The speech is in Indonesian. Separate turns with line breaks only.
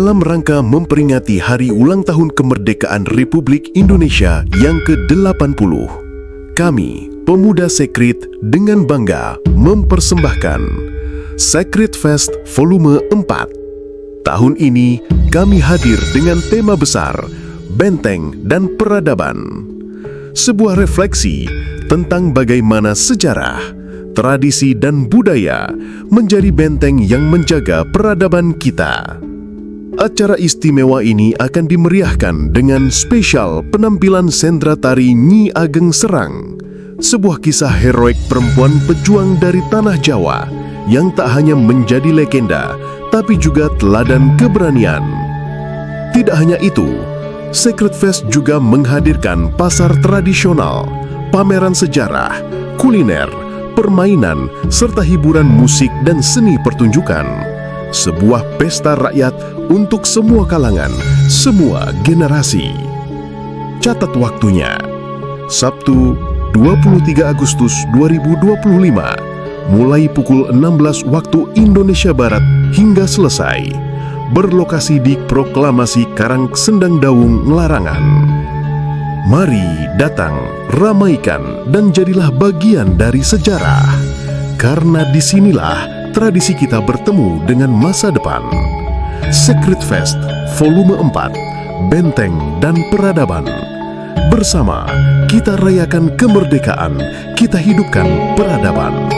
Dalam rangka memperingati Hari Ulang Tahun Kemerdekaan Republik Indonesia yang ke-80, kami, Pemuda Sekrit, dengan bangga mempersembahkan Sekrit Fest Volume 4. Tahun ini, kami hadir dengan tema besar, Benteng dan Peradaban. Sebuah refleksi tentang bagaimana sejarah, tradisi dan budaya menjadi benteng yang menjaga peradaban kita. Acara istimewa ini akan dimeriahkan dengan spesial penampilan sendra tari Nyi Ageng Serang, sebuah kisah heroik perempuan pejuang dari tanah Jawa yang tak hanya menjadi legenda, tapi juga teladan keberanian. Tidak hanya itu, Sekrit Fest juga menghadirkan pasar tradisional, pameran sejarah, kuliner, permainan, serta hiburan musik dan seni pertunjukan. Sebuah pesta rakyat untuk semua kalangan, semua generasi. Catat waktunya, Sabtu 23 Agustus 2025, mulai pukul 16 waktu Indonesia Barat hingga selesai. Berlokasi di Proklamasi Karang Sendang Daung, Larangan. Mari datang, ramaikan, dan jadilah bagian dari sejarah. Karena disinilah tradisi kita bertemu dengan masa depan. Sekrit Fest Volume 4, Benteng dan Peradaban. Bersama, kita rayakan kemerdekaan, kita hidupkan peradaban.